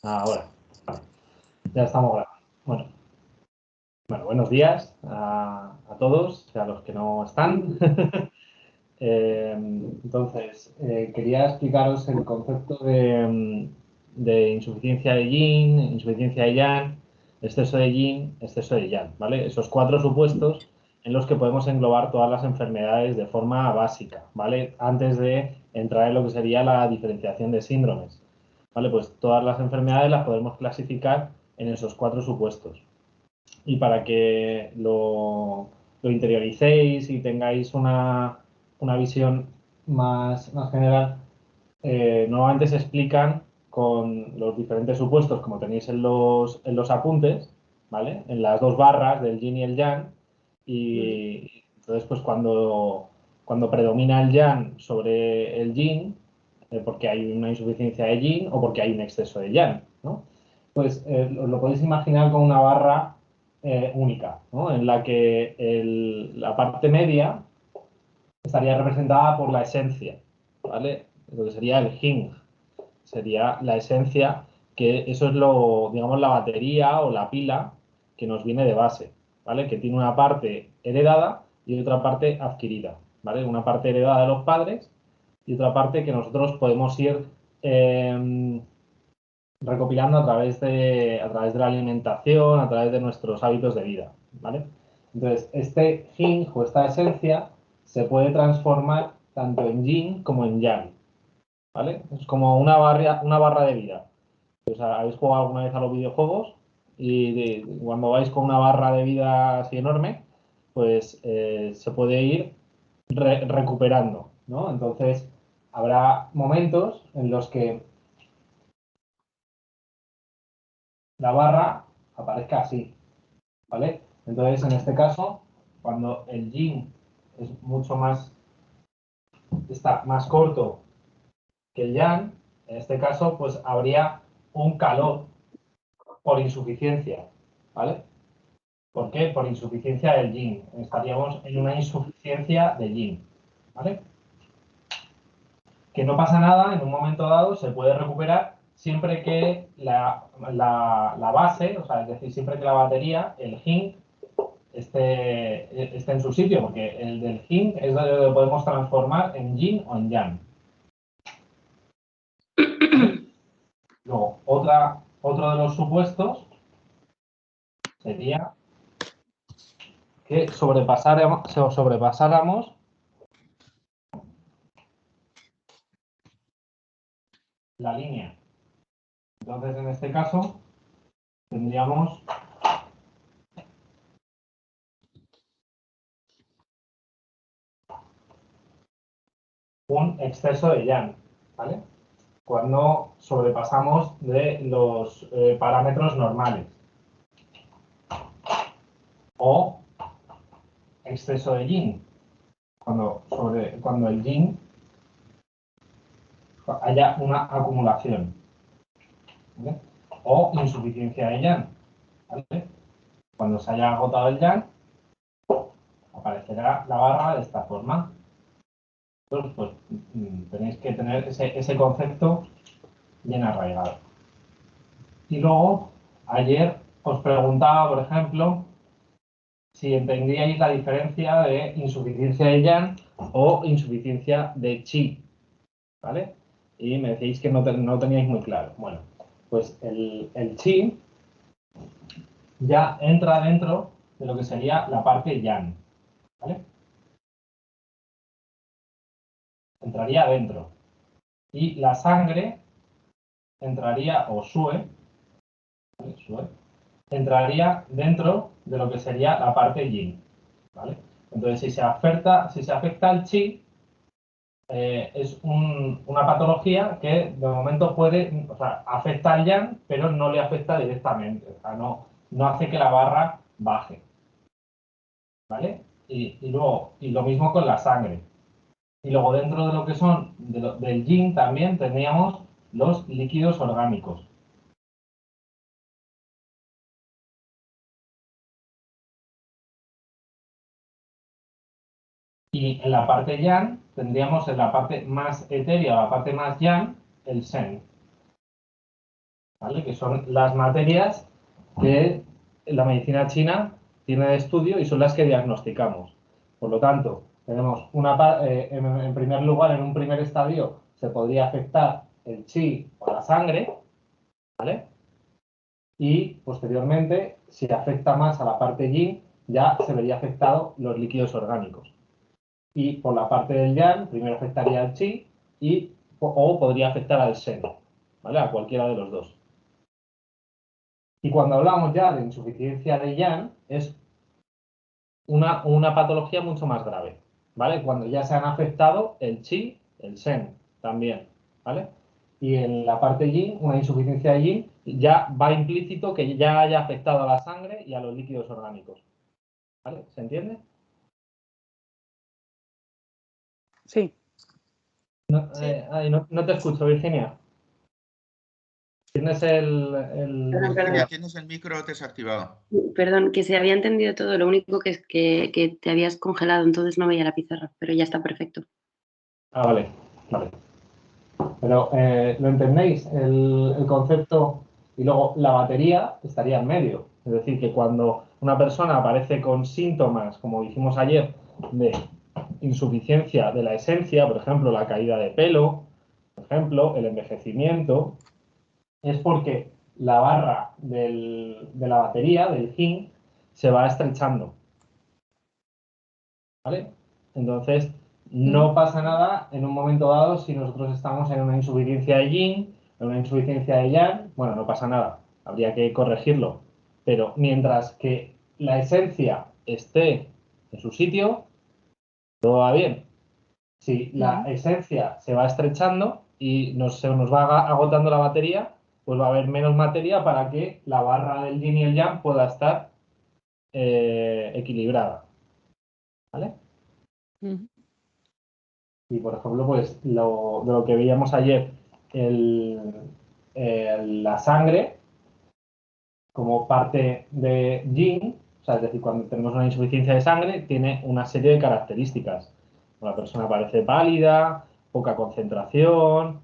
Ahora, ya estamos grabando. Bueno, buenos días a todos, a los que no están. Entonces, quería explicaros el concepto de insuficiencia de yin, insuficiencia de yang, exceso de yin, exceso de yang, ¿vale? Esos 4 supuestos en los que podemos englobar todas las enfermedades de forma básica, ¿vale? Antes de entrar en lo que sería la diferenciación de síndromes, ¿vale? Pues todas las enfermedades las podemos clasificar en esos 4 supuestos. Y para que lo interioricéis y tengáis una visión más general, normalmente se explican con los diferentes supuestos, como tenéis en los apuntes, ¿vale? En las 2 barras del yin y el yang. Y entonces, pues cuando predomina el yang sobre el yin, porque hay una insuficiencia de yin o porque hay un exceso de yang, ¿no? Pues os lo podéis imaginar con una barra única, ¿no? En la que la parte media estaría representada por la esencia, ¿vale? Lo que sería el yin, sería la esencia, que eso es digamos, la batería o la pila que nos viene de base, ¿vale? Que tiene una parte heredada y otra parte adquirida, ¿vale? Una parte heredada de los padres y otra parte que nosotros podemos ir recopilando a través de la alimentación, a través de nuestros hábitos de vida, ¿vale? Entonces, este yin o esta esencia se puede transformar tanto en yin como en yang, ¿vale? Es como una barra de vida. O sea, ¿habéis jugado alguna vez a los videojuegos? Y cuando vais con una barra de vida así enorme, pues se puede ir recuperando, ¿no? Entonces, habrá momentos en los que la barra aparezca así, ¿vale? Entonces, en este caso, cuando el yin es está más corto que el yang, en este caso, pues habría un calor por insuficiencia, ¿vale? ¿Por qué? Por insuficiencia del yin. Estaríamos en una insuficiencia de yin, ¿vale? Que no pasa nada, en un momento dado se puede recuperar siempre que la base, o sea, es decir, siempre que la batería, el yin, esté en su sitio, porque el del yin es donde lo podemos transformar en yin o en yang. Luego, otro de los supuestos sería que sobrepasáramos la línea. Entonces, en este caso, tendríamos un exceso de yang, ¿vale? Cuando sobrepasamos de los parámetros normales. O exceso de yin, cuando el yin haya una acumulación, ¿vale? O insuficiencia de yang, ¿vale? Cuando se haya agotado el yang, aparecerá la barra de esta forma. Entonces, pues tenéis que tener ese concepto bien arraigado. Y luego, ayer os preguntaba, por ejemplo, si entendíais la diferencia de insuficiencia de yang o insuficiencia de chi, ¿vale? Y me decíais que no teníais muy claro. Bueno, pues el chi ya entra dentro de lo que sería la parte yang, ¿vale? Entraría dentro. Y la sangre entraría, o sue, ¿vale? Sue, entraría dentro de lo que sería la parte yin, ¿vale? Entonces, si se afecta el chi, es una patología que de momento puede, o sea, afecta al yang, pero no le afecta directamente, o sea, no hace que la barra baje, ¿vale? Y luego, y lo mismo con la sangre. Y luego dentro de lo que son, del yin también tendríamos los líquidos orgánicos. Y en la parte yang tendríamos en la parte más etérea, la parte más yang, el shen. ¿vale? Que son las materias que la medicina china tiene de estudio y son las que diagnosticamos. Por lo tanto, tenemos en primer lugar, en un primer estadio, se podría afectar el chi o la sangre, ¿vale? Y posteriormente, si afecta más a la parte yin, ya se vería afectado los líquidos orgánicos. Y por la parte del yang, primero afectaría al chi o podría afectar al shen, ¿vale? A cualquiera de los dos. Y cuando hablamos ya de insuficiencia de yang, es una patología mucho más grave, ¿vale? Cuando ya se han afectado el chi, el shen también, ¿vale? Y en la parte yin, una insuficiencia de yin, ya va implícito que ya haya afectado a la sangre y a los líquidos orgánicos, ¿vale? ¿Se entiende? Sí. No, no te escucho, Virginia. ¿Tienes Virginia, tienes el micro desactivado. Perdón, que se había entendido todo, lo único que es que te habías congelado, entonces no veía la pizarra, pero ya está perfecto. Ah, vale. Pero, ¿lo entendéis? El concepto. Y luego la batería estaría en medio. Es decir, que cuando una persona aparece con síntomas, como dijimos ayer, de insuficiencia de la esencia, por ejemplo, la caída de pelo, por ejemplo, el envejecimiento, es porque la barra de la batería, del yin, se va estrechando. ¿Vale? Entonces, no pasa nada en un momento dado si nosotros estamos en una insuficiencia de yin, en una insuficiencia de yang, bueno, no pasa nada, habría que corregirlo. Pero mientras que la esencia esté en su sitio, todo va bien. Si la esencia se va estrechando y se nos va agotando la batería, pues va a haber menos materia para que la barra del yin y el yang pueda estar equilibrada. ¿Vale? Y por ejemplo, pues de lo que veíamos ayer, la sangre como parte de yin, o sea, es decir, cuando tenemos una insuficiencia de sangre, tiene una serie de características. La persona parece pálida, poca concentración,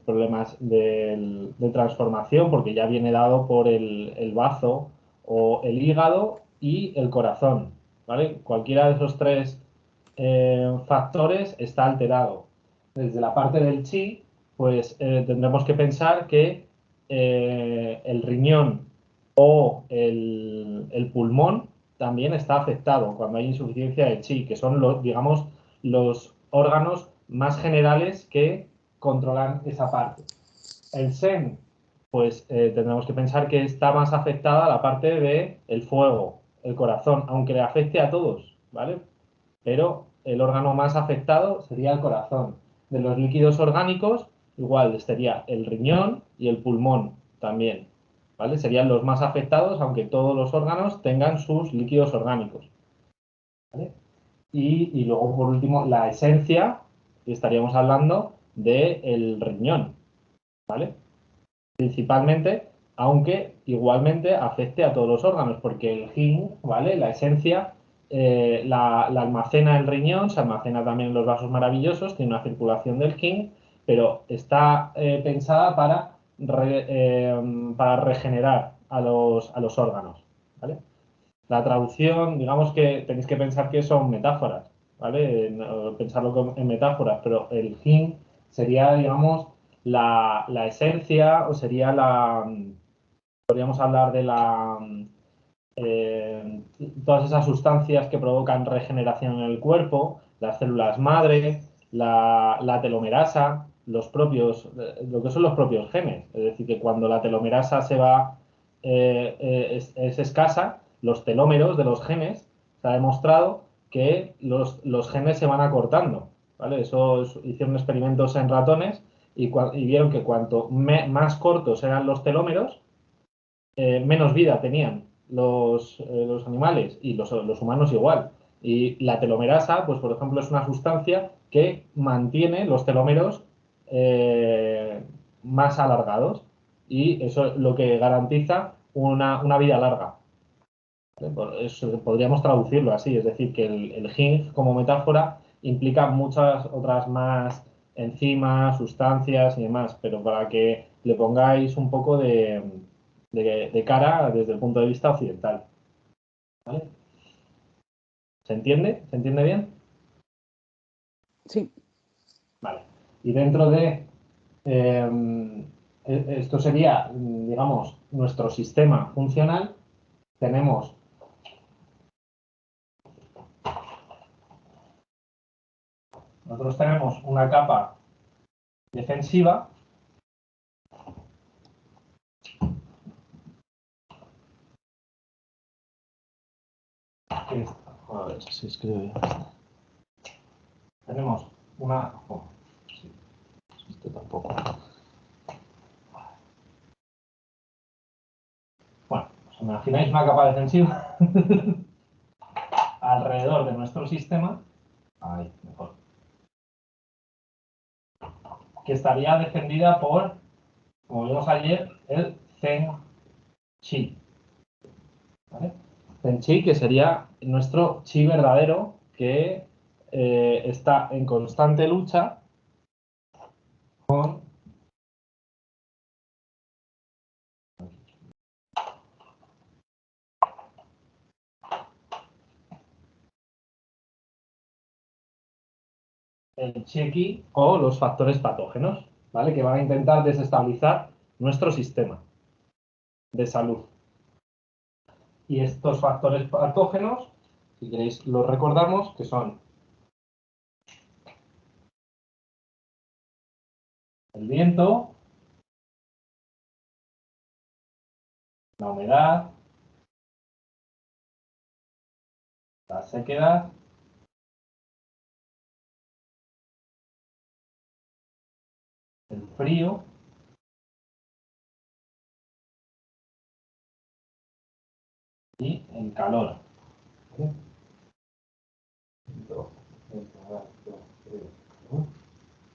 problemas de transformación, porque ya viene dado por el bazo o el hígado y el corazón, ¿vale? Cualquiera de esos tres factores está alterado. Desde la parte del chi, pues tendremos que pensar que el riñón o el pulmón también está afectado cuando hay insuficiencia de chi, que son digamos, los órganos más generales que controlan esa parte. El shen, pues tendremos que pensar que está más afectada la parte del fuego, el corazón, aunque le afecte a todos, ¿vale? Pero el órgano más afectado sería el corazón. De los líquidos orgánicos, igual sería el riñón y el pulmón también, ¿vale? Serían los más afectados, aunque todos los órganos tengan sus líquidos orgánicos, ¿vale? Y luego, por último, la esencia, estaríamos hablando del riñón, ¿vale? Principalmente, aunque igualmente afecte a todos los órganos, porque el yin, ¿vale? La esencia la almacena el riñón, se almacena también en los vasos maravillosos, tiene una circulación del yin, pero está pensada para regenerar a los órganos, ¿vale? La traducción, digamos que tenéis que pensar que son metáforas, ¿vale? Pensarlo en metáforas, pero el yin sería, digamos, la esencia o sería podríamos hablar de todas esas sustancias que provocan regeneración en el cuerpo, las células madre, la telomerasa, lo que son los propios genes. Es decir, que cuando la telomerasa es escasa, los telómeros de los genes, se ha demostrado que los genes se van acortando. ¿Vale? Hicieron experimentos en ratones y vieron que cuanto más cortos eran los telómeros, menos vida tenían los animales y los humanos igual. Y la telomerasa, pues por ejemplo, es una sustancia que mantiene los telómeros más alargados y eso es lo que garantiza una vida larga. Podríamos traducirlo así, es decir, que el yin como metáfora implica muchas otras más enzimas, sustancias y demás, pero para que le pongáis un poco de cara desde el punto de vista occidental. ¿Vale? ¿Se entiende? ¿Se entiende bien? Sí. Vale. Y dentro de esto sería, digamos, nuestro sistema funcional. Tenemos nosotros tenemos una capa defensiva que es, a ver si escribo bien. Tenemos una sí, esto tampoco. Bueno, os imagináis una capa defensiva alrededor de nuestro sistema, ahí, mejor, que estaría defendida por, como vimos ayer, el Zen Chi. ¿Vale? Zen Chi, que sería nuestro chi verdadero, que está en constante lucha con el chi-ki o los factores patógenos, ¿vale? Que van a intentar desestabilizar nuestro sistema de salud. Y estos factores patógenos, si queréis, los recordamos, que son el viento, la humedad, la sequedad, el frío y el calor.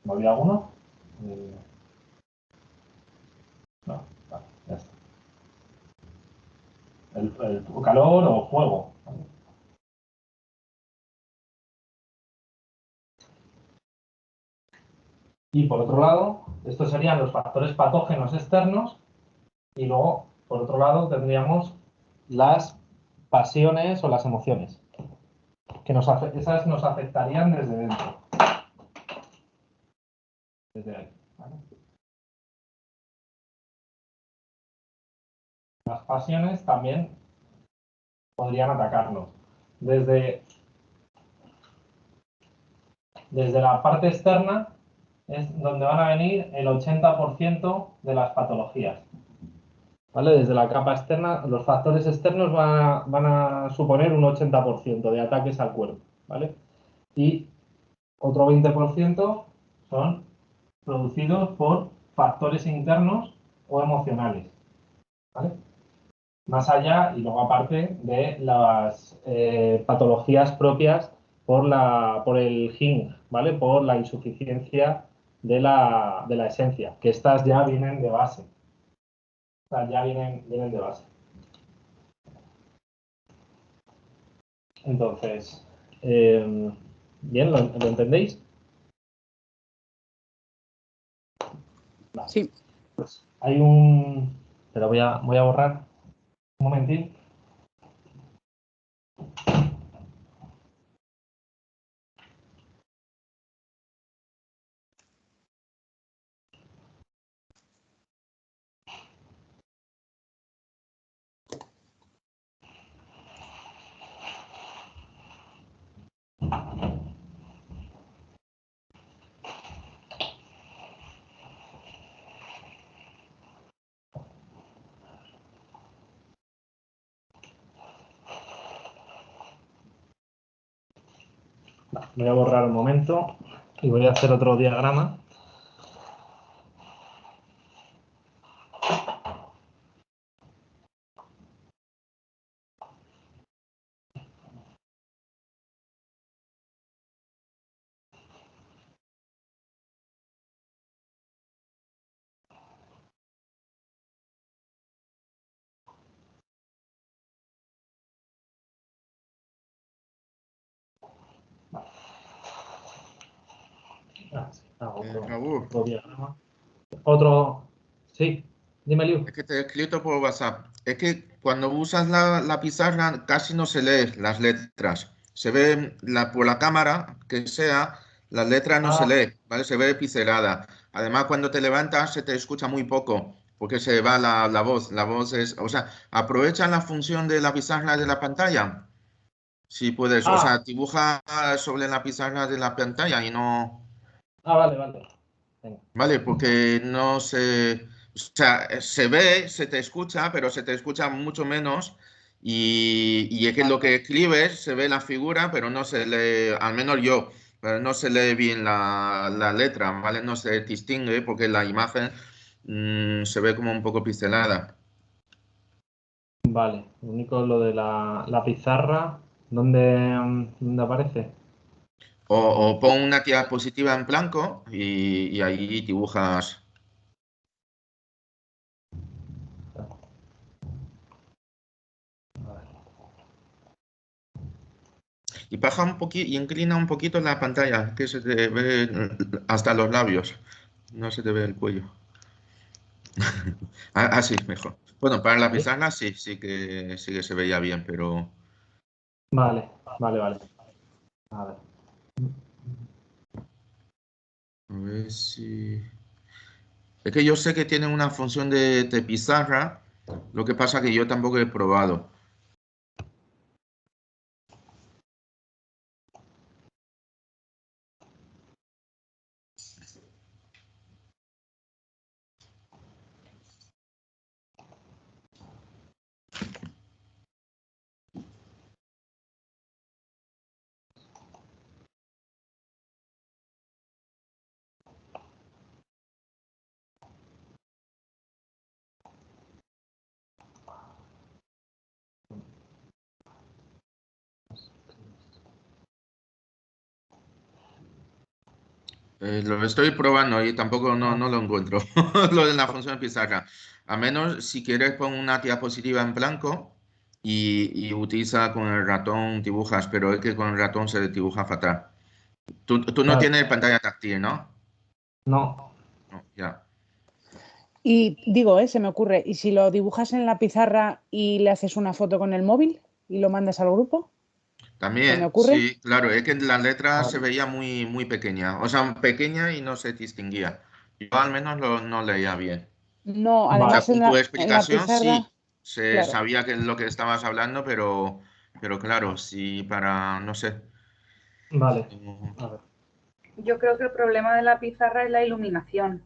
¿Me olvidado alguno? No, vale, ya está. El calor o fuego. Y por otro lado, estos serían los factores patógenos externos. Y luego, por otro lado, tendríamos las pasiones o las emociones, que esas nos afectarían desde dentro. Desde ahí. ¿Vale? Las pasiones también podrían atacarnos. Desde la parte externa es donde van a venir el 80% de las patologías. ¿Vale? Desde la capa externa, los factores externos van a suponer un 80% de ataques al cuerpo. ¿Vale? Y otro 20% son producidos por factores internos o emocionales. ¿Vale? Más allá y luego aparte de las patologías propias por el Yin, ¿vale? Por la insuficiencia de la esencia, que estas ya vienen de base. Estas ya vienen de base. Entonces, ¿bien? ¿Lo entendéis? Vale. Sí. Pues hay un... Pero voy a borrar un momentín. Voy a borrar un momento y voy a hacer otro diagrama. Ah, sí. Raúl, otro diagrama. Otro, sí, dime, Liu. es que te he escrito por WhatsApp. Es que cuando usas la pizarra casi no se lee las letras. Se ve por la cámara, que sea, las letras no se lee, ¿vale? Se ve pincelada. Además, cuando te levantas se te escucha muy poco, porque se va la voz. La voz es, o sea, aprovechan la función de la pizarra de la pantalla. Si puedes, o sea, dibuja sobre la pizarra de la pantalla y no, Vale, vale. Venga. ¿vale? Porque no se, o sea, se ve, se te escucha, pero se te escucha mucho menos y es que lo que escribes se ve la figura, pero no se lee, al menos yo, pero no se lee bien la letra, ¿vale? No se distingue porque la imagen se ve como un poco pixelada. Vale, lo único lo de la pizarra, ¿dónde aparece? O pon una diapositiva en blanco y ahí dibujas. Y baja un poquito y inclina un poquito la pantalla, que se te ve hasta los labios. No se te ve el cuello. Así, mejor. Bueno, para la ¿Sí? pizarra sí que se veía bien, pero Vale, vale, vale. A ver. a ver si. Es que yo sé que tiene una función de pizarra, lo que pasa que yo tampoco he probado. Lo estoy probando y tampoco no lo encuentro, lo de la función de pizarra. A menos si quieres pon una diapositiva en blanco y utiliza con el ratón dibujas, pero es que con el ratón se dibuja fatal. Tú no Vale, tienes pantalla táctil, ¿no? no. No, ya. Y digo, se me ocurre, ¿y si lo dibujas en la pizarra y le haces una foto con el móvil y lo mandas al grupo? ¿Se me También, ocurre? sí, claro, es que la letra se Vale, veía muy pequeña, o sea, pequeña y no se distinguía. Yo al menos no leía bien. No, O sea, vale, además con tu en la explicación pizarra, sí, se claro. sabía que es lo que estabas hablando, pero claro, sí para, no sé. vale. No. A ver. Yo creo que el problema de la pizarra es la iluminación.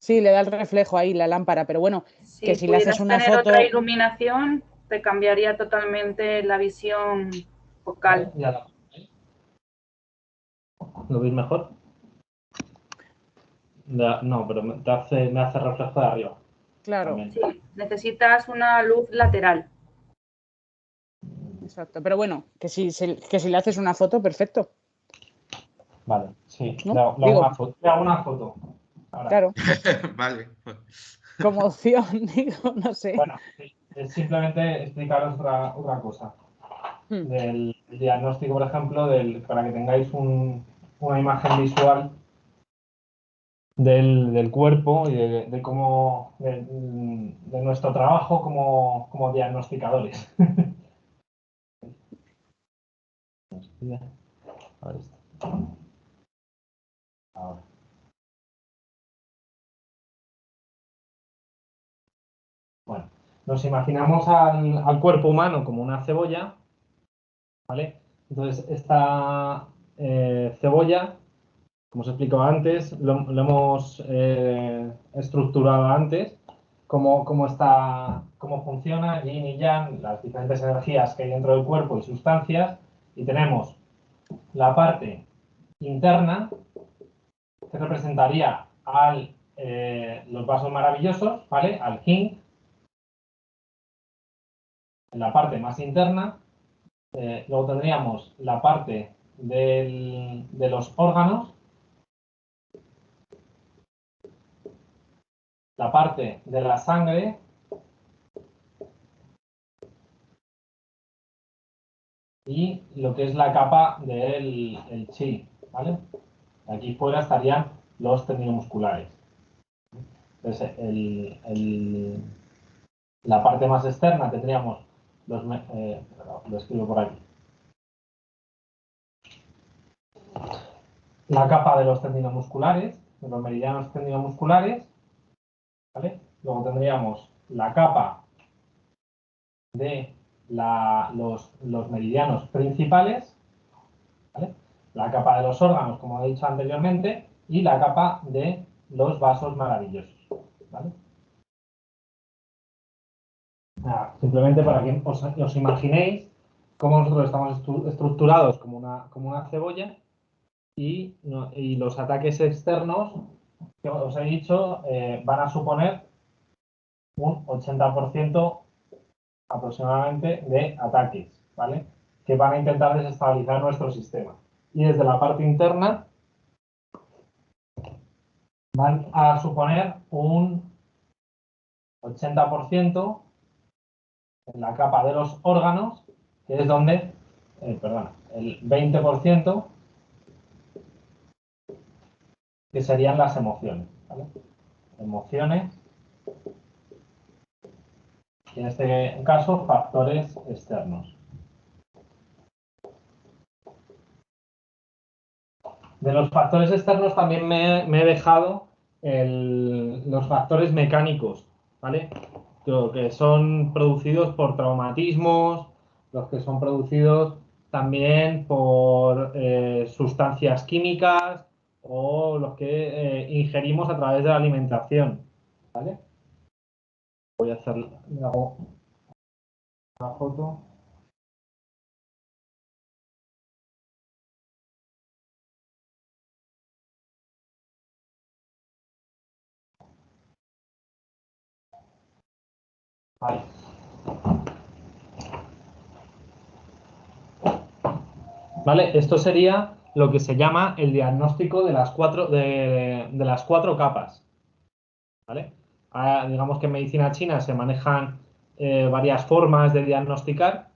Sí, le da el reflejo ahí, la lámpara, pero bueno, que Si si le haces pudieras una tener otra foto, iluminación, te cambiaría totalmente la visión Vale, focal. ya ¿lo veis mejor? No, pero me hace reflejo de arriba claro, también. Sí, necesitas una luz lateral. exacto. Pero bueno, que si le haces una foto, perfecto, Vale, sí, le ¿no? hago, le hago Digo, una foto. Le hago una foto. Ahora. claro, Vale. como opción, digo, no sé. Bueno, sí, es simplemente explicaros otra cosa. Hmm. Del diagnóstico, por ejemplo, para que tengáis una imagen visual del cuerpo y de cómo de nuestro trabajo como diagnosticadores. A ver esto. Ahora. Bueno, nos imaginamos al cuerpo humano como una cebolla, ¿vale? Entonces, esta cebolla, como os he explicado antes, lo hemos estructurado antes, cómo funciona yin y yang, las diferentes energías que hay dentro del cuerpo y sustancias, y tenemos la parte interna, que representaría los vasos maravillosos, ¿vale? Al yin, en la parte más interna. Luego tendríamos la parte de los órganos, la parte de la sangre y lo que es la capa del chi, ¿vale? Aquí fuera estarían los tendinomusculares. Entonces, la parte más externa tendríamos lo escribo por aquí. La capa de los tendinomusculares, de los meridianos tendinomusculares, ¿vale? Luego tendríamos la capa de los meridianos principales, ¿vale? La capa de los órganos, como he dicho anteriormente, y la capa de los vasos maravillosos, ¿vale? Simplemente para que os imaginéis cómo nosotros estamos estructurados como una cebolla y los ataques externos que os he dicho van a suponer un 80% aproximadamente de ataques, ¿vale? Que van a intentar desestabilizar nuestro sistema. Y desde la parte interna van a suponer un 80% en la capa de los órganos, que es donde, el 20% que serían las emociones, ¿vale? Emociones, y en este caso factores externos. De los factores externos también me he dejado los factores mecánicos, ¿vale? Lo que son producidos por traumatismos, los que son producidos también por sustancias químicas o los que ingerimos a través de la alimentación, ¿vale? Voy a hacer, le hago una foto. Vale. ¿Vale? Esto sería lo que se llama el diagnóstico de las cuatro capas, ¿vale? Digamos que en medicina china se manejan varias formas de diagnosticar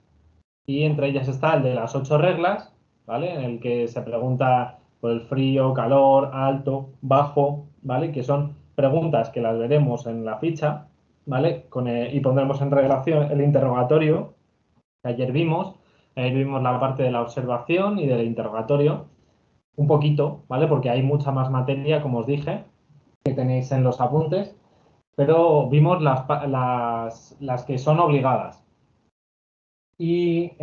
y entre ellas está el de las 8 reglas, ¿vale? En el que se pregunta por el frío, calor, alto, bajo, ¿vale? Que son preguntas que las veremos en la ficha, ¿vale? Y pondremos en relación el interrogatorio que ayer vimos. Ahí vimos la parte de la observación y del interrogatorio, un poquito, ¿vale? Porque hay mucha más materia, como os dije, que tenéis en los apuntes, pero vimos las que son obligadas. Y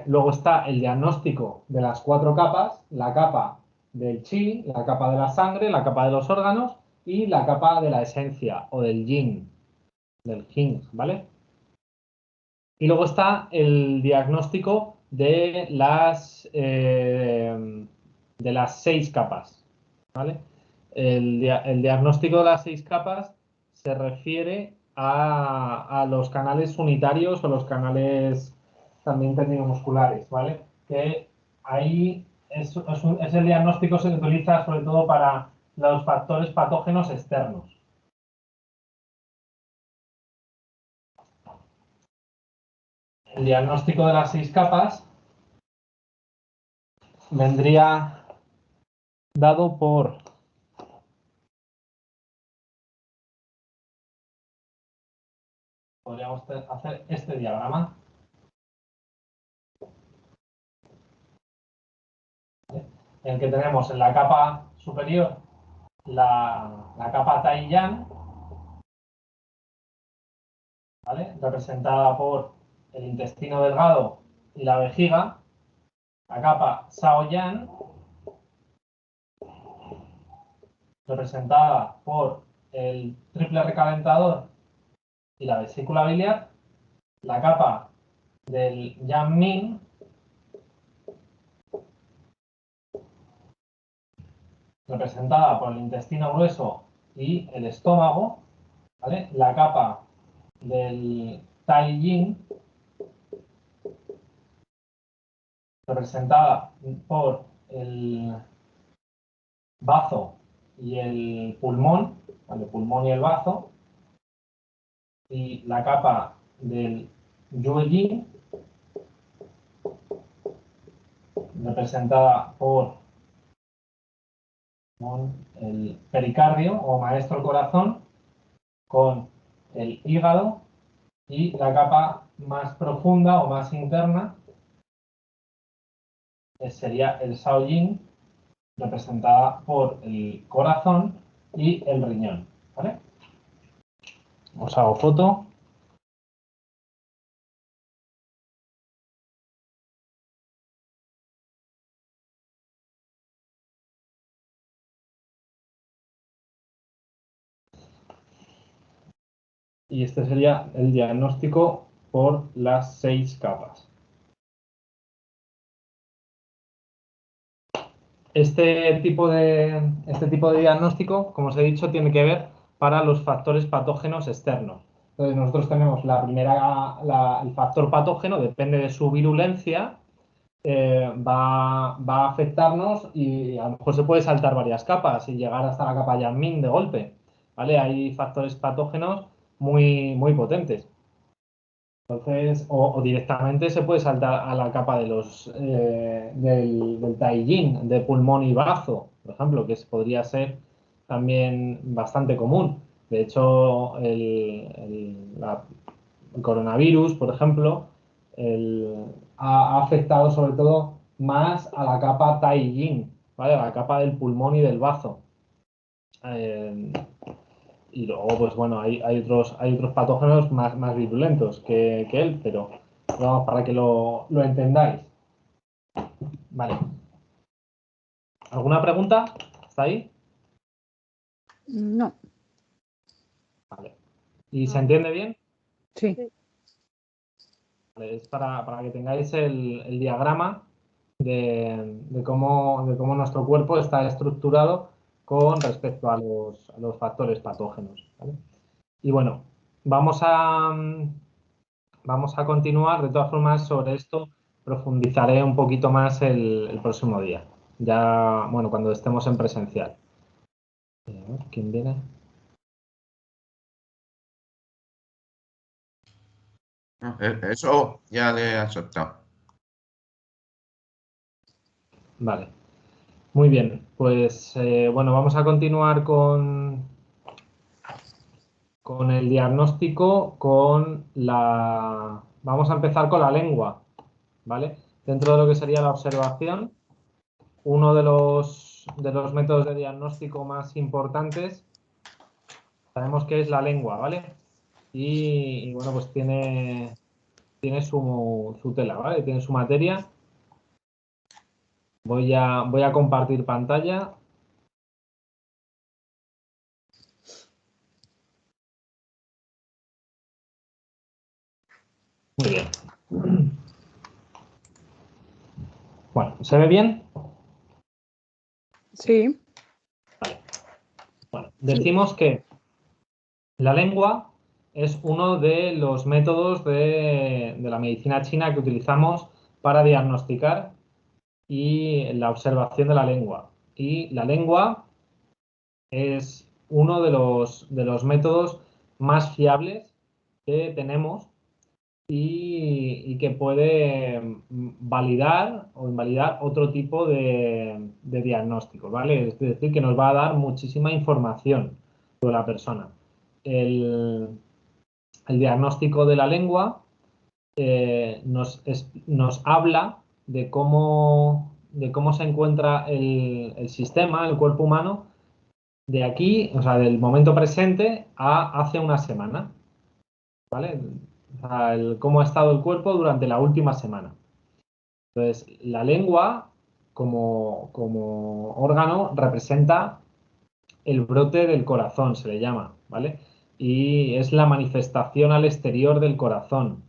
luego está el diagnóstico de las 4 capas, la capa del chi, la capa de la sangre, la capa de los órganos y la capa de la esencia o del yin, del yin, ¿vale? Y luego está el diagnóstico de las 6 capas, ¿vale? El diagnóstico de las 6 capas se refiere a los canales unitarios o los canales también tendinomusculares, ¿vale? Que ahí ese diagnóstico se utiliza sobre todo para los factores patógenos externos. El diagnóstico de las 6 capas vendría dado por podríamos hacer este diagrama, ¿vale? En el que tenemos en la capa superior la capa Tai-Yang, ¿vale? Representada por el intestino delgado y la vejiga, la capa Shao-Yang, representada por el triple recalentador y la vesícula biliar, la capa del Yang-Min, representada por el intestino grueso y el estómago, ¿vale? La capa del Tai-Yin, representada por el bazo y el pulmón, ¿vale? Pulmón y el bazo, y la capa del Yue-Yin, representada por con el pericardio o maestro corazón, con el hígado y la capa más profunda o más interna sería el Shaoyin, representada por el corazón y el riñón. ¿Vale? Os hago foto. Y este sería el diagnóstico por las 6 capas. Este tipo de diagnóstico, como os he dicho, tiene que ver para los factores patógenos externos. Entonces, nosotros tenemos el factor patógeno, depende de su virulencia, va a afectarnos y a lo mejor se puede saltar varias capas y llegar hasta la capa Yanmin de golpe. ¿Vale? Hay factores patógenos muy, muy potentes. Entonces, o directamente se puede saltar a la capa de del Taijin, de pulmón y bazo, por ejemplo, que podría ser también bastante común. De hecho, el coronavirus, por ejemplo, ha afectado sobre todo más a la capa Taijin, ¿vale? A la capa del pulmón y del bazo. Y luego, pues bueno, hay otros patógenos más virulentos que él, pero vamos, para que lo entendáis. Vale. ¿Alguna pregunta? ¿Está ahí? No. Vale. ¿Y se entiende bien? Sí. Vale, es para que tengáis el diagrama de cómo nuestro cuerpo está estructurado con respecto a los factores patógenos. ¿Vale? Y bueno, vamos a continuar. De todas formas, sobre esto profundizaré un poquito más el próximo día. Ya, bueno, cuando estemos en presencial. A ver, ¿quién viene? Eso ya le he aceptado. Vale. Muy bien. Pues, bueno, vamos a continuar con el diagnóstico, vamos a empezar con la lengua, ¿vale? Dentro de lo que sería la observación, uno de los métodos de diagnóstico más importantes, sabemos que es la lengua, ¿vale? Y bueno, pues tiene su tela, ¿vale? Tiene su materia. Voy a compartir pantalla. Muy bien. Bueno, ¿se ve bien? Sí. Vale. Bueno, decimos que la lengua es uno de los métodos de la medicina china que utilizamos para diagnosticar y la observación de la lengua. Y la lengua es uno de los métodos más fiables que tenemos y que puede validar o invalidar otro tipo de diagnóstico, ¿vale? Es decir, que nos va a dar muchísima información sobre la persona. El diagnóstico de la lengua nos habla de cómo se encuentra el sistema, el cuerpo humano, de aquí, o sea, del momento presente a hace una semana, ¿vale? O sea, cómo ha estado el cuerpo durante la última semana. Entonces, la lengua, como órgano, representa el brote del corazón, se le llama, ¿vale? Y es la manifestación al exterior del corazón.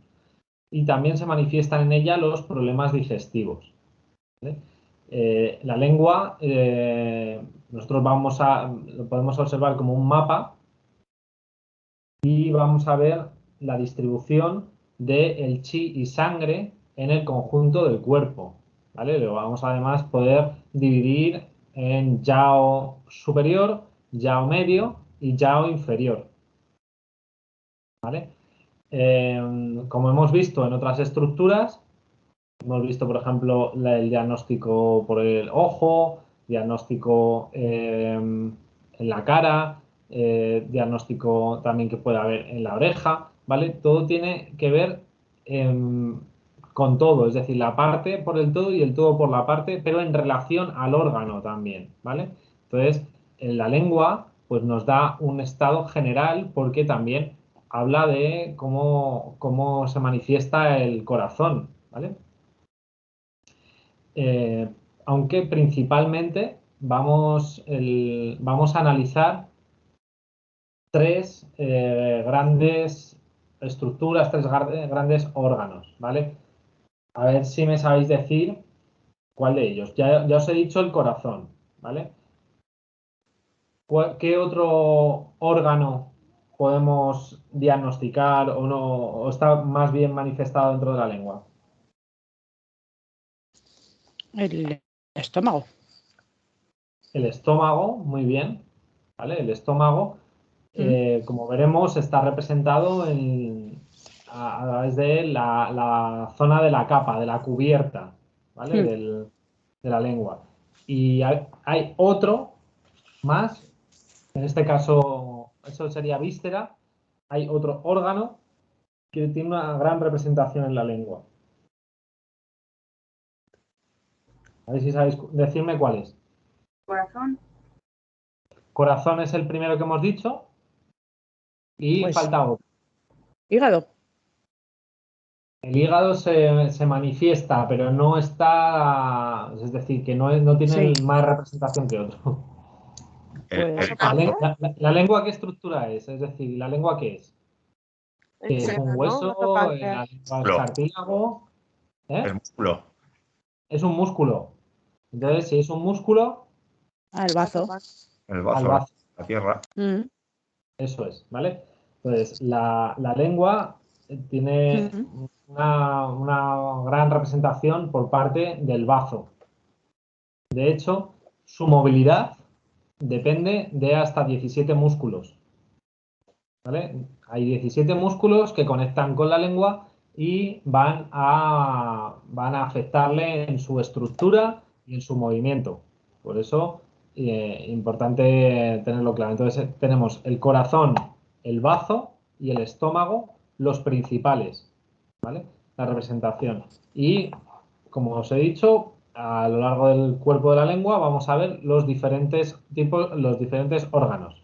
Y también se manifiestan en ella los problemas digestivos, ¿vale? La lengua, nosotros lo podemos observar como un mapa y vamos a ver la distribución del chi y sangre en el conjunto del cuerpo, ¿vale? Lo vamos a además poder dividir en yao superior, yao medio y yao inferior, ¿vale? Como hemos visto en otras estructuras, hemos visto, por ejemplo, el diagnóstico por el ojo, diagnóstico en la cara, diagnóstico también que puede haber en la oreja, ¿vale? Todo tiene que ver con todo, es decir, la parte por el todo y el todo por la parte, pero en relación al órgano también, ¿vale? Entonces, en la lengua, pues nos da un estado general porque también habla de cómo se manifiesta el corazón, ¿vale? Aunque principalmente vamos a analizar tres grandes estructuras, tres grandes órganos, ¿vale? A ver si me sabéis decir cuál de ellos. Ya os he dicho el corazón, ¿vale? ¿Qué otro órgano podemos diagnosticar o no, o está más bien manifestado dentro de la lengua? El estómago. El estómago, muy bien, ¿vale? El estómago, como veremos, está representado a través de la zona de la capa, de la cubierta, ¿vale? De la lengua. Y hay otro más, en este caso, eso sería víscera, hay otro órgano que tiene una gran representación en la lengua. A ver si sabéis decirme cuál es. Corazón. Corazón es el primero que hemos dicho y Pues- falta otro. Hígado. El hígado se manifiesta, pero no está, es decir, que no tiene Sí. más representación que otro. Pues La lengua, ¿qué estructura es? Es decir, ¿la lengua qué es? ¿Que es un hueso? ¿La lengua es cartílago? El músculo. Es un músculo. Entonces, si es un músculo, el bazo. El al bazo, bazo. la tierra. Eso es, ¿vale? Entonces, la lengua tiene una gran representación por parte del bazo. De hecho, su movilidad depende de hasta 17 músculos, ¿vale? Hay 17 músculos que conectan con la lengua y van a afectarle en su estructura y en su movimiento. Por eso, importante tenerlo claro. Entonces, tenemos el corazón, el bazo y el estómago, los principales, ¿vale? La representación. Y, como os he dicho, a lo largo del cuerpo de la lengua vamos a ver los diferentes tipos, los diferentes órganos.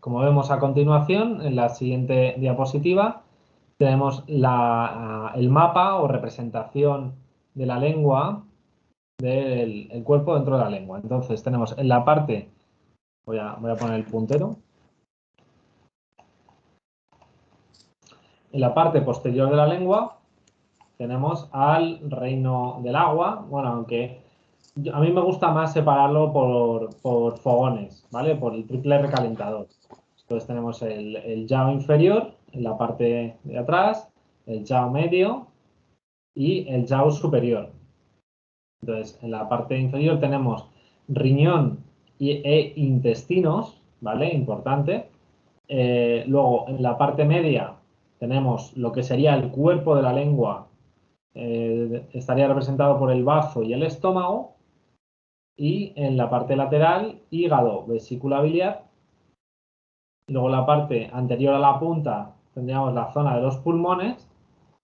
Como vemos a continuación, en la siguiente diapositiva, tenemos el mapa o representación de la lengua, del cuerpo dentro de la lengua. Entonces, tenemos en la parte, voy a poner el puntero, en la parte posterior de la lengua tenemos al reino del agua, bueno, aunque a mí me gusta más separarlo por fogones, ¿vale? Por el triple recalentador. Entonces tenemos el yao inferior en la parte de atrás, el yao medio y el yao superior. Entonces, en la parte inferior tenemos riñón e intestinos, ¿vale? Importante. Luego, en la parte media tenemos lo que sería el cuerpo de la lengua, estaría representado por el bazo y el estómago. Y en la parte lateral, hígado, vesícula biliar. Luego la parte anterior a la punta tendríamos la zona de los pulmones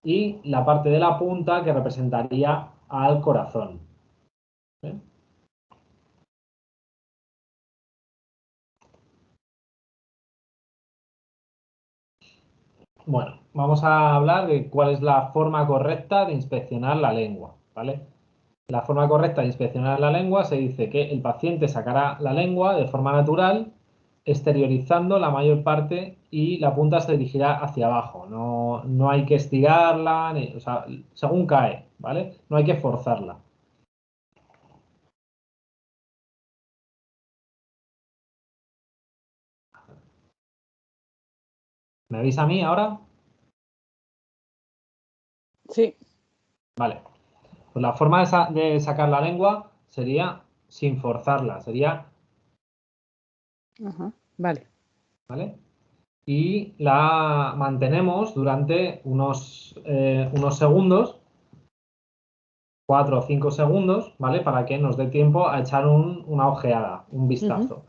y la parte de la punta que representaría al corazón. ¿Sí? Bueno, vamos a hablar de cuál es la forma correcta de inspeccionar la lengua, ¿vale? La forma correcta de inspeccionar la lengua se dice que el paciente sacará la lengua de forma natural, exteriorizando la mayor parte y la punta se dirigirá hacia abajo. No hay que estirarla, o sea, según cae, ¿vale? No hay que forzarla. ¿Me veis a mí ahora? Sí. Vale. Pues la forma de sacar la lengua sería sin forzarla, sería, Ajá. Vale. ¿vale? Y la mantenemos durante unos segundos 4 o 5 segundos, ¿vale? Para que nos dé tiempo a echar una ojeada, un vistazo.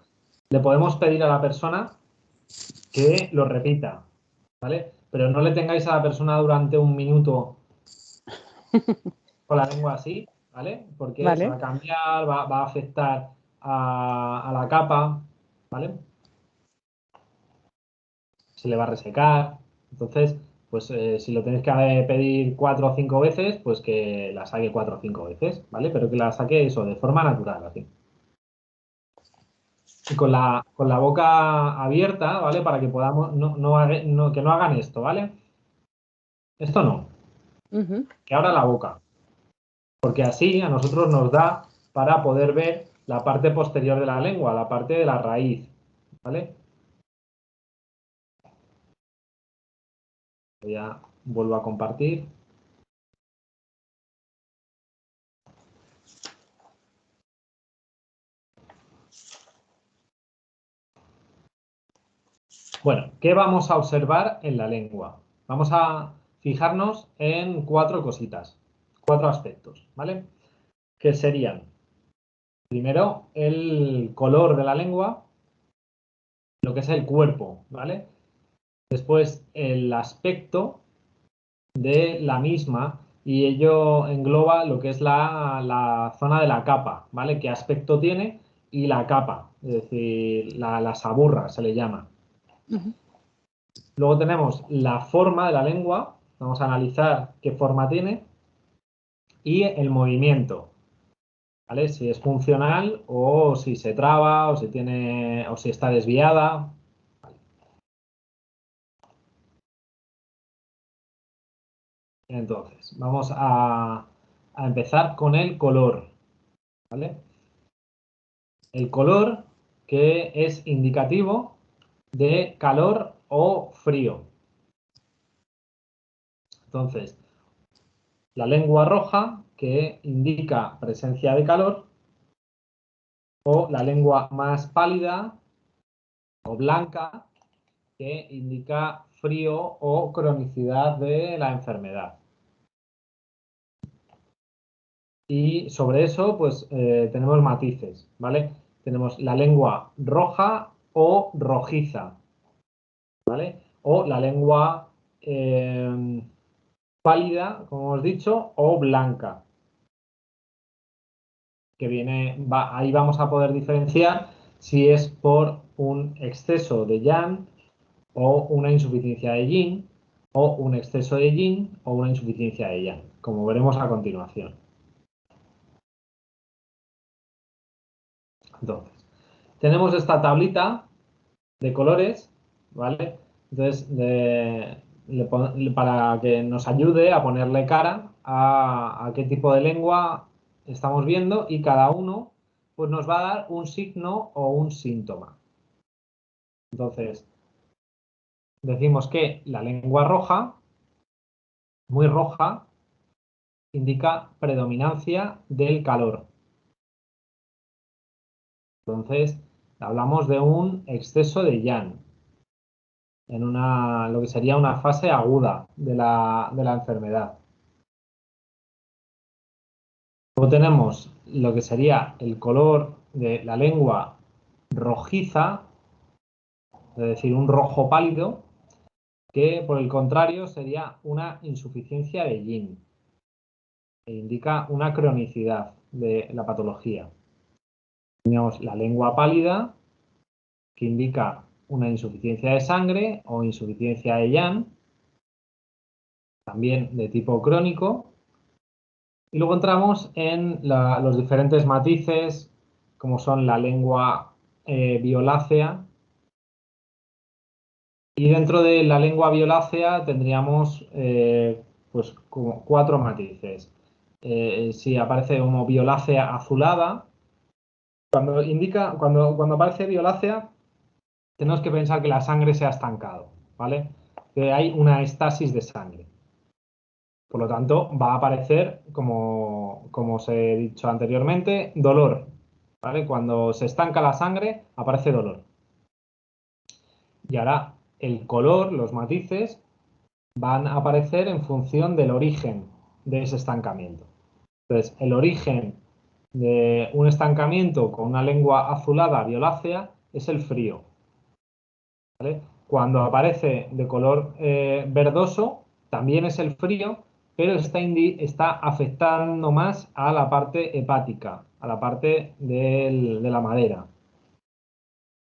Le podemos pedir a la persona que lo repita, ¿vale? Pero no le tengáis a la persona durante 1 minuto con la lengua así, ¿vale? Porque Vale. se va a cambiar, va a afectar a la capa, ¿vale? Se le va a resecar. Entonces, pues si lo tenéis que pedir 4 o 5 veces, pues que la saque 4 o 5 veces, ¿vale? Pero que la saque eso, de forma natural, así. Y con la boca abierta, ¿vale? Para que podamos, que no hagan esto, ¿vale? Esto no. Que abra la boca. Porque así a nosotros nos da para poder ver la parte posterior de la lengua, la parte de la raíz, ¿vale? Ya vuelvo a compartir. Bueno, ¿qué vamos a observar en la lengua? Vamos a fijarnos en 4 cositas, 4 aspectos, ¿vale? Que serían, primero, el color de la lengua, lo que es el cuerpo, ¿vale? Después, el aspecto de la misma, y ello engloba lo que es la zona de la capa, ¿vale? ¿Qué aspecto tiene? Y la capa, es decir, la saburra se le llama. Luego tenemos la forma de la lengua, vamos a analizar qué forma tiene, y el movimiento, ¿vale? Si es funcional o si se traba o si tiene o si está desviada. Entonces, vamos a empezar con el color, ¿vale? El color que es indicativo de calor o frío. Entonces, la lengua roja que indica presencia de calor, o la lengua más pálida o blanca que indica frío o cronicidad de la enfermedad. Y sobre eso, pues tenemos matices, ¿vale? Tenemos la lengua roja o rojiza, ¿vale? O la lengua pálida, como hemos dicho, o blanca. Que ahí vamos a poder diferenciar si es por un exceso de yang o una insuficiencia de yin, o un exceso de yin o una insuficiencia de yang, como veremos a continuación. Entonces, tenemos esta tablita de colores, ¿vale? Entonces, para que nos ayude a ponerle cara a qué tipo de lengua estamos viendo, y cada uno pues, nos va a dar un signo o un síntoma. Entonces, decimos que la lengua roja, muy roja, indica predominancia del calor. Entonces, hablamos de un exceso de yang en lo que sería una fase aguda de la enfermedad. Luego tenemos lo que sería el color de la lengua rojiza, es decir, un rojo pálido, que por el contrario sería una insuficiencia de yin, e indica una cronicidad de la patología. Tenemos la lengua pálida, que indica una insuficiencia de sangre o insuficiencia de yang, también de tipo crónico. Y luego entramos en los diferentes matices, como son la lengua violácea. Y dentro de la lengua violácea tendríamos pues como 4 matices. Si aparece como violácea azulada, cuando aparece violácea, tenemos que pensar que la sangre se ha estancado, ¿vale? Que hay una estasis de sangre. Por lo tanto, va a aparecer, como os he dicho anteriormente, dolor, ¿vale? Cuando se estanca la sangre, aparece dolor. Y ahora, el color, los matices, van a aparecer en función del origen de ese estancamiento. Entonces, el origen de un estancamiento con una lengua azulada violácea es el frío, ¿vale? Cuando aparece de color verdoso, también es el frío, pero está afectando más a la parte hepática, a la parte de la madera.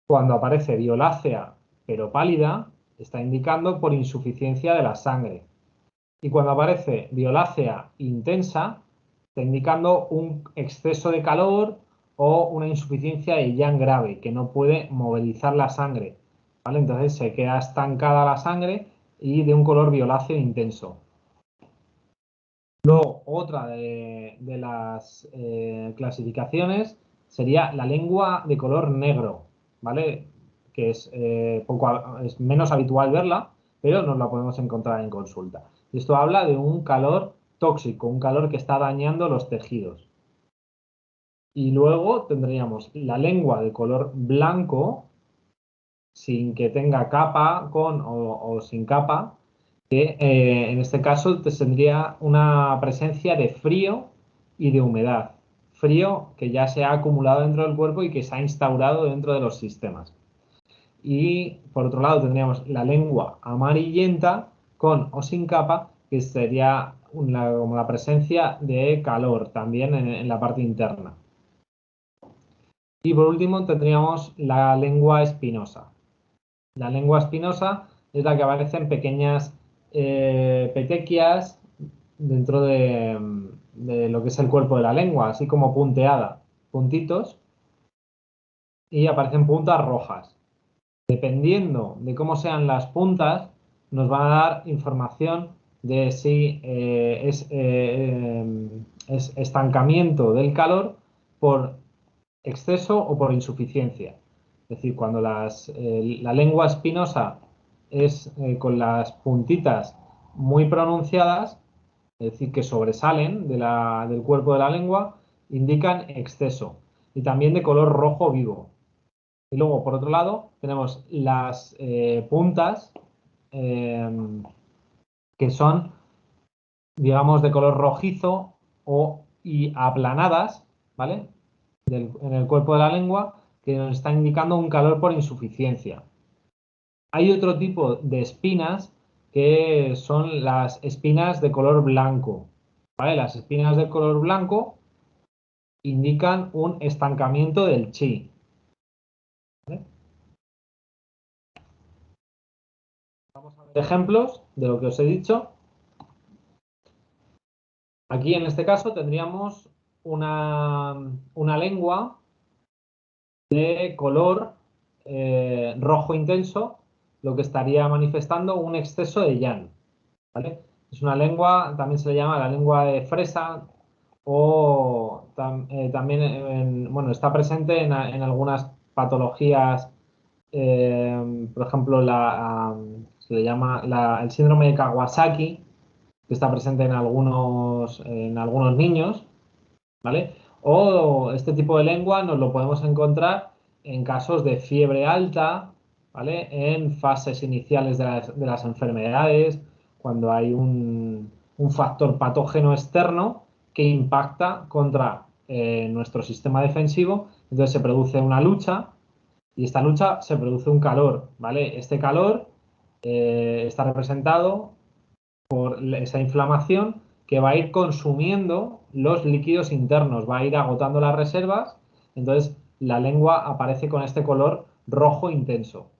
Cuando aparece violácea pero pálida, está indicando por insuficiencia de la sangre. Y cuando aparece violácea intensa, está indicando un exceso de calor o una insuficiencia de yang grave, que no puede movilizar la sangre, ¿vale? Entonces se queda estancada la sangre y de un color violáceo intenso. Luego, otra de las clasificaciones sería la lengua de color negro, ¿vale? Que es menos habitual verla, pero nos la podemos encontrar en consulta. Esto habla de un calor tóxico, un calor que está dañando los tejidos. Y luego tendríamos la lengua de color blanco, sin que tenga capa, con o sin capa, que en este caso tendría una presencia de frío y de humedad. Frío que ya se ha acumulado dentro del cuerpo y que se ha instaurado dentro de los sistemas. Y por otro lado tendríamos la lengua amarillenta con o sin capa, que sería como la presencia de calor también en la parte interna. Y por último tendríamos la lengua espinosa. La lengua espinosa es la que aparece en pequeñas petequias dentro de lo que es el cuerpo de la lengua, así como punteada, puntitos, y aparecen puntas rojas. Dependiendo de cómo sean las puntas, nos van a dar información de si es estancamiento del calor por exceso o por insuficiencia. Es decir, cuando la lengua espinosa es con las puntitas muy pronunciadas, es decir, que sobresalen del cuerpo de la lengua, indican exceso y también de color rojo vivo. Y luego, por otro lado, tenemos las puntas que son, digamos, de color rojizo y aplanadas, ¿vale? En el cuerpo de la lengua, que nos está indicando un calor por insuficiencia. Hay otro tipo de espinas que son las espinas de color blanco, ¿vale? Las espinas de color blanco indican un estancamiento del chi, ¿vale? Vamos a ver ejemplos de lo que os he dicho. Aquí en este caso tendríamos una lengua de color rojo intenso, lo que estaría manifestando un exceso de yang, ¿vale? Es una lengua, también se le llama la lengua de fresa o también bueno, está presente en algunas patologías, por ejemplo, se le llama el síndrome de Kawasaki, que está presente en algunos niños, ¿vale? O este tipo de lengua nos lo podemos encontrar en casos de fiebre alta, ¿vale? En fases iniciales de las enfermedades, cuando hay un factor patógeno externo que impacta contra nuestro sistema defensivo, entonces se produce una lucha y esta lucha se produce un calor, ¿vale? Este calor está representado por esa inflamación que va a ir consumiendo los líquidos internos, va a ir agotando las reservas, entonces la lengua aparece con este color rojo intenso.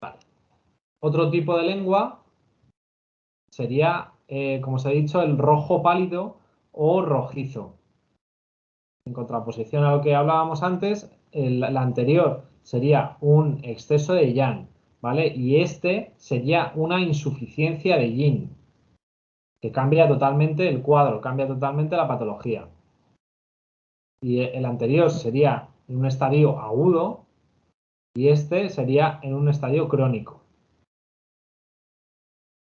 Vale. Otro tipo de lengua sería, como os he dicho, el rojo pálido o rojizo. En contraposición a lo que hablábamos antes, la anterior sería un exceso de yang, ¿vale? Y este sería una insuficiencia de yin, que cambia totalmente el cuadro, cambia totalmente la patología. Y el anterior sería en un estadio agudo y este sería en un estadio crónico.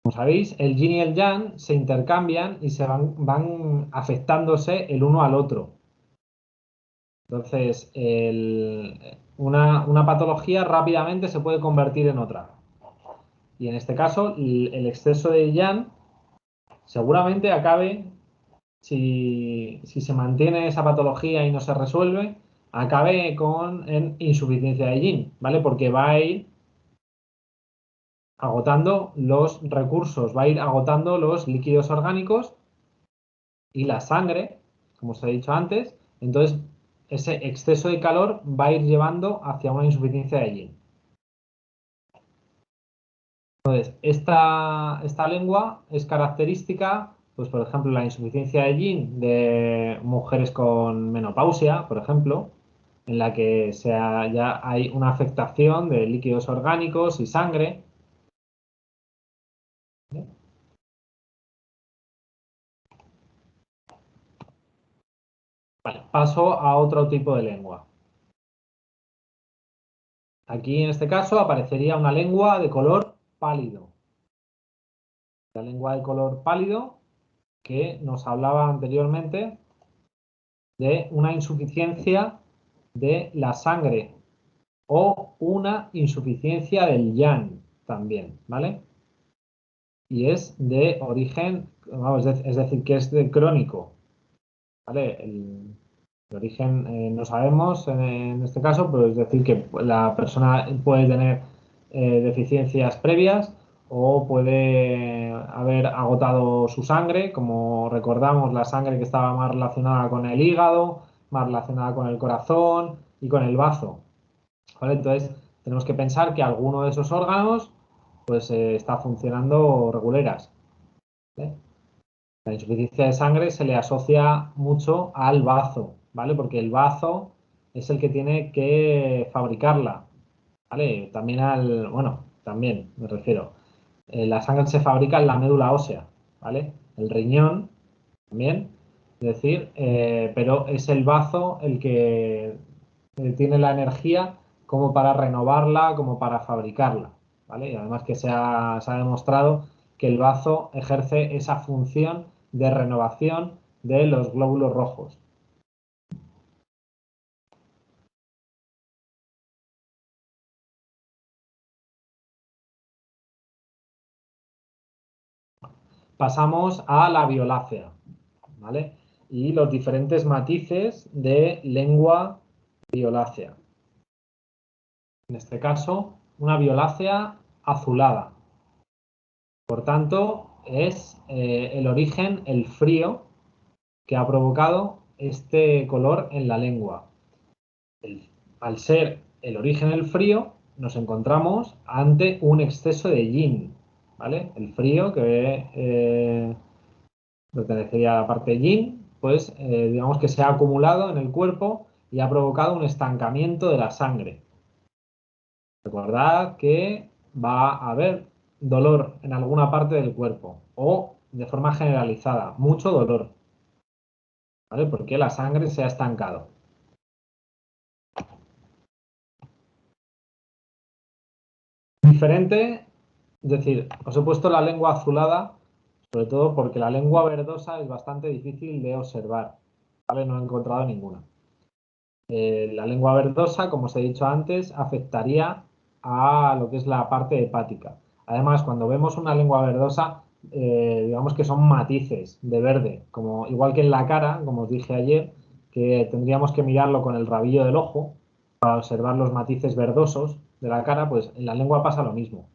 Como sabéis, el yin y el yang se intercambian y se van afectándose el uno al otro. Entonces, una patología rápidamente se puede convertir en otra. Y en este caso, el exceso de yang seguramente acabe, si se mantiene esa patología y no se resuelve, acabe en insuficiencia de yin, ¿vale? Porque va a ir agotando los recursos, va a ir agotando los líquidos orgánicos y la sangre, como os he dicho antes. Entonces, ese exceso de calor va a ir llevando hacia una insuficiencia de yin. Entonces, esta lengua es característica, pues por ejemplo, la insuficiencia de yin de mujeres con menopausia, por ejemplo, en la que ya hay una afectación de líquidos orgánicos y sangre. Vale, paso a otro tipo de lengua. Aquí en este caso aparecería una lengua de color pálido. La lengua de color pálido que nos hablaba anteriormente de una insuficiencia de la sangre o una insuficiencia del yang también, ¿vale? Y es de origen, vamos, es decir, que es de crónico, ¿vale? El origen no sabemos en este caso, pero es decir, que la persona puede tener deficiencias previas o puede haber agotado su sangre, como recordamos, la sangre que estaba más relacionada con el hígado, más relacionada con el corazón y con el bazo, ¿vale? Entonces, tenemos que pensar que alguno de esos órganos pues está funcionando reguleras, ¿vale? La insuficiencia de sangre se le asocia mucho al bazo, ¿vale? Porque el bazo es el que tiene que fabricarla, ¿vale? También bueno, también me refiero. La sangre se fabrica en la médula ósea, ¿vale? El riñón también, es decir, pero es el bazo el que tiene la energía como para renovarla, como para fabricarla, ¿vale? Y además que se ha demostrado que el bazo ejerce esa función de renovación de los glóbulos rojos. Pasamos a la violácea, ¿vale? Y los diferentes matices de lengua violácea. En este caso, una violácea azulada. Por tanto, es el origen, el frío, que ha provocado este color en la lengua. Al ser el origen el frío, nos encontramos ante un exceso de yin, ¿vale? El frío, que pertenecería a la parte yin, pues digamos que se ha acumulado en el cuerpo y ha provocado un estancamiento de la sangre. Recordad que va a haber dolor en alguna parte del cuerpo o de forma generalizada, mucho dolor, ¿vale? Porque la sangre se ha estancado. Diferente, es decir, os he puesto la lengua azulada, sobre todo porque la lengua verdosa es bastante difícil de observar, ¿vale? No he encontrado ninguna. La lengua verdosa, como os he dicho antes, afectaría a lo que es la parte hepática. Además, cuando vemos una lengua verdosa, digamos que son matices de verde, como igual que en la cara, como os dije ayer, que tendríamos que mirarlo con el rabillo del ojo para observar los matices verdosos de la cara, pues en la lengua pasa lo mismo.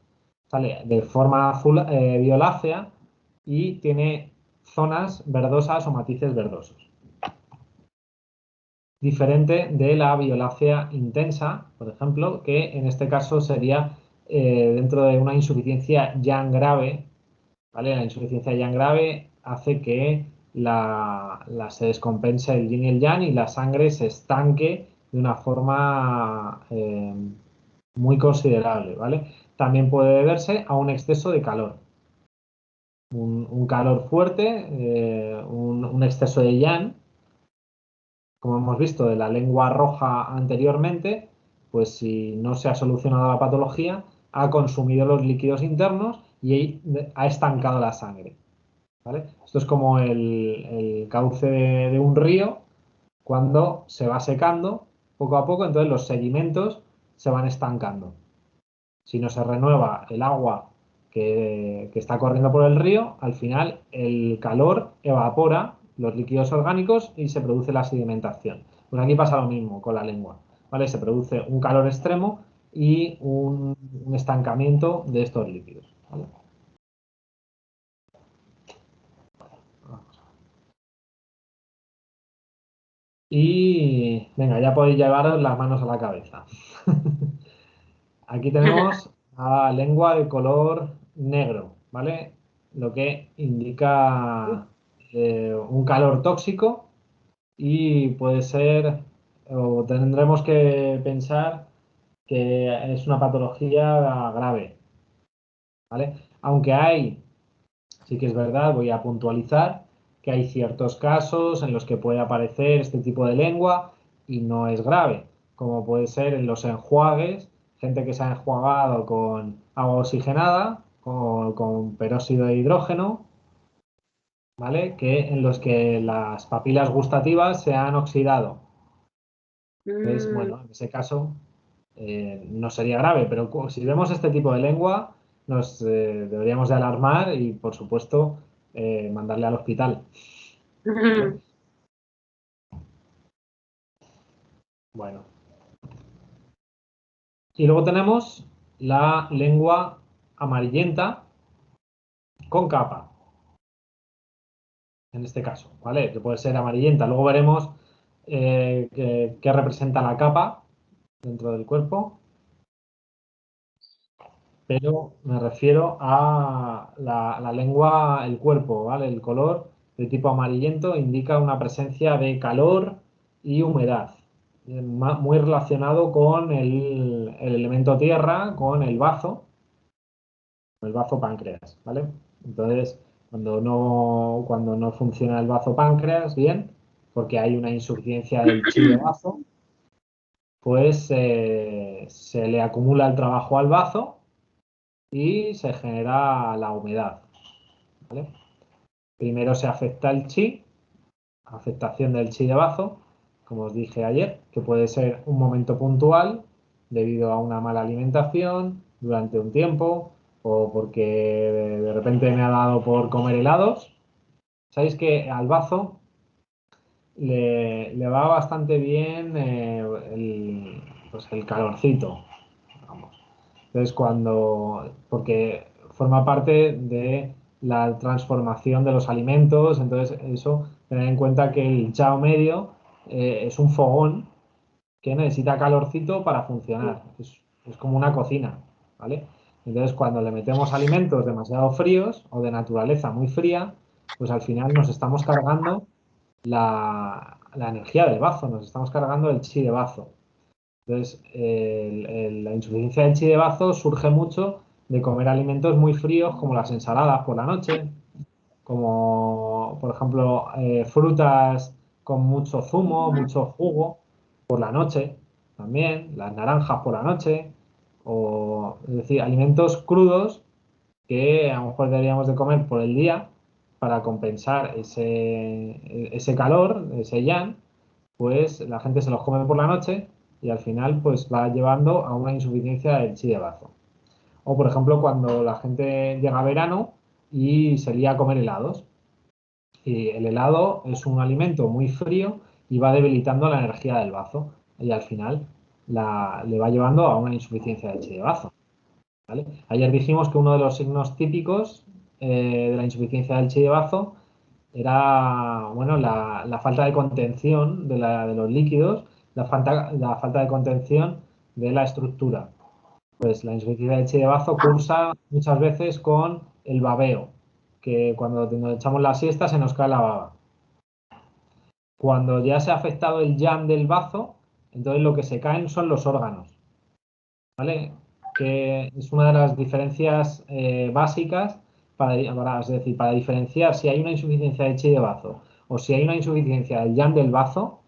Sale de forma azul, violácea y tiene zonas verdosas o matices verdosos. Diferente de la violácea intensa, por ejemplo, que en este caso sería dentro de una insuficiencia yang grave, ¿vale? La insuficiencia yang grave hace que se descompense el yin y el yang y la sangre se estanque de una forma muy considerable, ¿vale? También puede deberse a un exceso de calor. Un calor fuerte, un exceso de yang, como hemos visto de la lengua roja anteriormente, pues si no se ha solucionado la patología, ha consumido los líquidos internos y ha estancado la sangre, ¿vale? Esto es como el cauce de un río cuando se va secando poco a poco, entonces los sedimentos se van estancando. Si no se renueva el agua que está corriendo por el río, al final el calor evapora los líquidos orgánicos y se produce la sedimentación. Pues aquí pasa lo mismo con la lengua, ¿vale? Se produce un calor extremo y un estancamiento de estos líquidos, ¿vale? Y venga, ya podéis llevaros las manos a la cabeza. Aquí tenemos la lengua de color negro, ¿vale? Lo que indica un calor tóxico y puede ser, o tendremos que pensar que es una patología grave, ¿vale? Aunque sí que es verdad, voy a puntualizar que hay ciertos casos en los que puede aparecer este tipo de lengua y no es grave, como puede ser en los enjuagues, gente que se ha enjuagado con agua oxigenada, con peróxido de hidrógeno, ¿vale? Que en los que las papilas gustativas se han oxidado. Entonces, bueno, en ese caso no sería grave, pero si vemos este tipo de lengua, nos deberíamos de alarmar y, por supuesto, mandarle al hospital. ¿Vale? Bueno. Y luego tenemos la lengua amarillenta con capa, en este caso, ¿vale? Que puede ser amarillenta. Luego veremos qué representa la capa dentro del cuerpo. Pero me refiero a la lengua, el cuerpo, ¿vale? El color de tipo amarillento indica una presencia de calor y humedad, muy relacionado con el elemento tierra, con el bazo páncreas, ¿vale? Entonces, cuando no funciona el bazo páncreas bien, porque hay una insuficiencia del chi de bazo, pues se le acumula el trabajo al bazo y se genera la humedad, ¿vale? Primero se afecta el chi, afectación del chi de bazo, como os dije ayer, que puede ser un momento puntual debido a una mala alimentación durante un tiempo o porque de repente me ha dado por comer helados. Sabéis que al bazo le va bastante bien el calorcito, vamos. Entonces, porque forma parte de la transformación de los alimentos, entonces eso, tener en cuenta que el chao medio es un fogón que necesita calorcito para funcionar, es como una cocina, ¿vale? Entonces, cuando le metemos alimentos demasiado fríos o de naturaleza muy fría, pues al final nos estamos cargando la energía del bazo, nos estamos cargando el chi de bazo. Entonces, la insuficiencia del chi de bazo surge mucho de comer alimentos muy fríos como las ensaladas por la noche, como por ejemplo frutas con mucho zumo, mucho jugo por la noche, también las naranjas por la noche, es decir, alimentos crudos que a lo mejor deberíamos de comer por el día para compensar ese calor, ese yang, pues la gente se los come por la noche y al final pues va llevando a una insuficiencia del chi de bazo. O por ejemplo cuando la gente llega a verano y se lía a comer helados. Y el helado es un alimento muy frío y va debilitando la energía del bazo y al final le va llevando a una insuficiencia del chi de bazo, ¿vale? Ayer dijimos que uno de los signos típicos de la insuficiencia del chi de bazo era, bueno, la falta de contención de los líquidos, la falta de contención de la estructura. Pues la insuficiencia del chi de bazo cursa muchas veces con el babeo, que cuando nos echamos la siesta se nos cae la baba. Cuando ya se ha afectado el yang del bazo, entonces lo que se caen son los órganos, ¿vale? Que es una de las diferencias básicas es decir, para diferenciar si hay una insuficiencia de chi de bazo o si hay una insuficiencia del yang del bazo,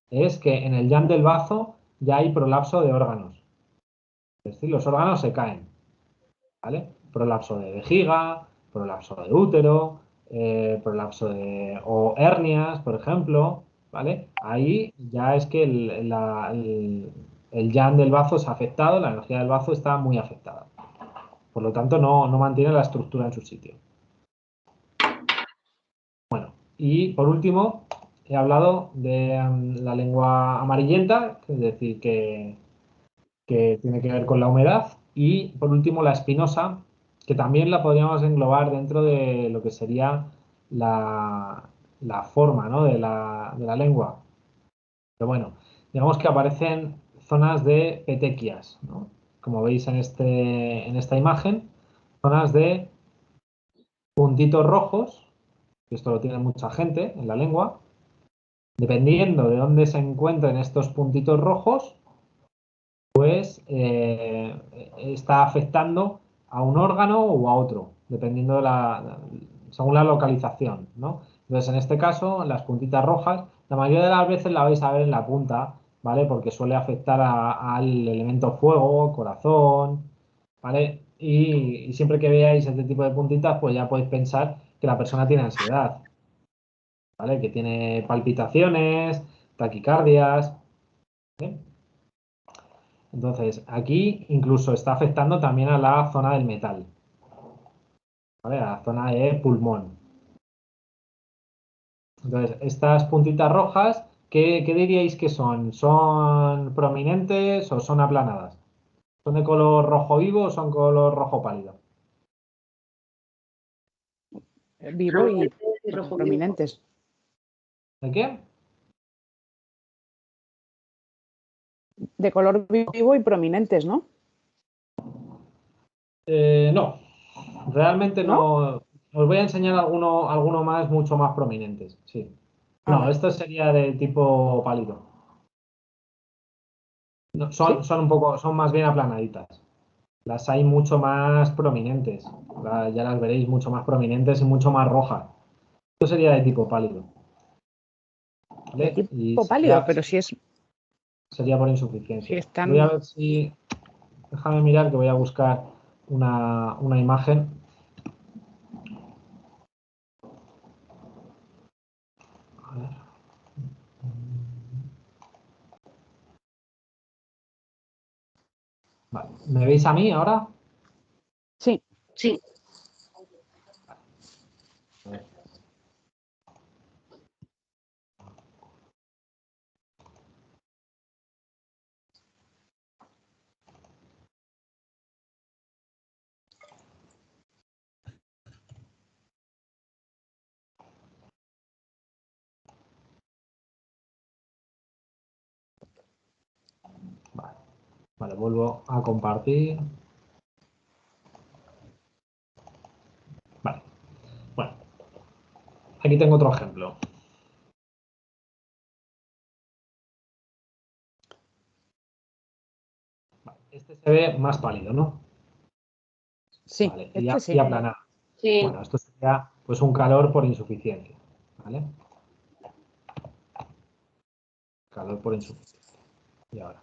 es que en el yang del bazo ya hay prolapso de órganos. Es decir, los órganos se caen, ¿vale? Prolapso de vejiga, prolapso de útero, o hernias, por ejemplo, ¿vale? Ahí ya es que el yang del bazo se ha afectado, la energía del bazo está muy afectada. Por lo tanto, no mantiene la estructura en su sitio. Bueno, y por último, he hablado de la lengua amarillenta, es decir, que tiene que ver con la humedad. Y por último, la espinosa, que también la podríamos englobar dentro de lo que sería la forma, ¿no?, de la lengua. Pero bueno, digamos que aparecen zonas de petequias, ¿no? Como veis en esta imagen, zonas de puntitos rojos, que esto lo tiene mucha gente en la lengua. Dependiendo de dónde se encuentren estos puntitos rojos, pues está afectando a un órgano o a otro, dependiendo según la localización, ¿no? Entonces, en este caso, las puntitas rojas, la mayoría de las veces la vais a ver en la punta, ¿vale? Porque suele afectar al elemento fuego, corazón, ¿vale? Y siempre que veáis este tipo de puntitas, pues ya podéis pensar que la persona tiene ansiedad, ¿vale? Que tiene palpitaciones, taquicardias, ¿vale? Entonces, aquí incluso está afectando también a la zona del metal, ¿vale? A la zona de pulmón. Entonces, estas puntitas rojas, ¿qué diríais que son? ¿Son prominentes o son aplanadas? ¿Son de color rojo vivo o son color rojo pálido? Vivo y rojo vivo. prominentes. ¿De qué? De color vivo y prominentes, ¿no? No, realmente no. Os voy a enseñar alguno más, mucho más prominentes, sí. No, Vale. esto sería de tipo pálido. No, son más bien aplanaditas. Las hay mucho más prominentes. Ya las veréis mucho más prominentes y mucho más rojas. Esto sería de tipo pálido. De ¿Vale? Y tipo pálido, pero si es... sería por Si insuficiencia. están... Voy a ver si... Déjame mirar que voy a buscar una imagen. A ver. Vale. ¿Me veis a mí ahora? Sí. Sí. A ver. Vale, vuelvo a compartir. Vale. Bueno, aquí tengo otro ejemplo. Vale, este se ve más pálido, ¿no? Sí, Vale, este y sí. aplanado. Sí. Bueno, esto sería pues un calor por insuficiencia, ¿vale? Calor por insuficiencia. Y ahora.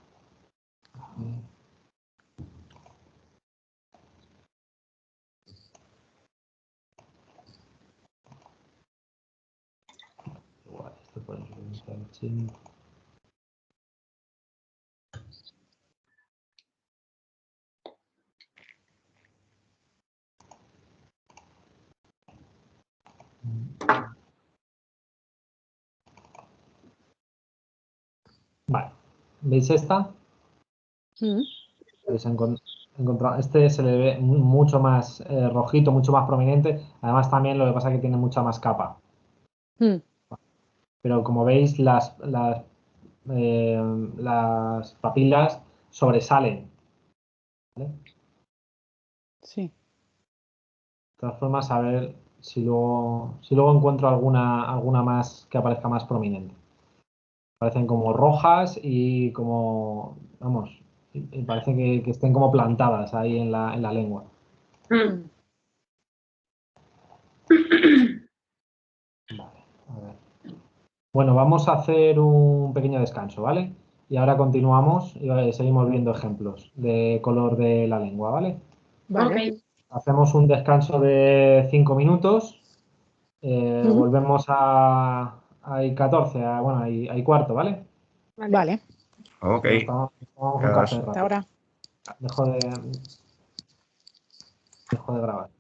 Igual, esto por insuficiencia. Vale, ¿veis esta? Habéis encontrado. Este se le ve mucho más rojito, mucho más prominente. Además, también lo que pasa es que tiene mucha más capa. Pero como veis, las papilas sobresalen, ¿vale? Sí. De todas formas, a ver si luego encuentro alguna más que aparezca más prominente. Parecen como rojas y como, vamos, y parece que estén como plantadas ahí en la lengua. Mm. Vale, a ver. Bueno, vamos a hacer un pequeño descanso, ¿vale? Y ahora continuamos y seguimos viendo ejemplos de color de la lengua, ¿vale? Vale. Ok. Hacemos un descanso de 5 minutos. Volvemos hay 14, bueno, hay cuarto, ¿vale? Vale. Ok. Nos tomamos un café Gracias. Hasta rápido. ahora. Dejo de... Dejo de grabar.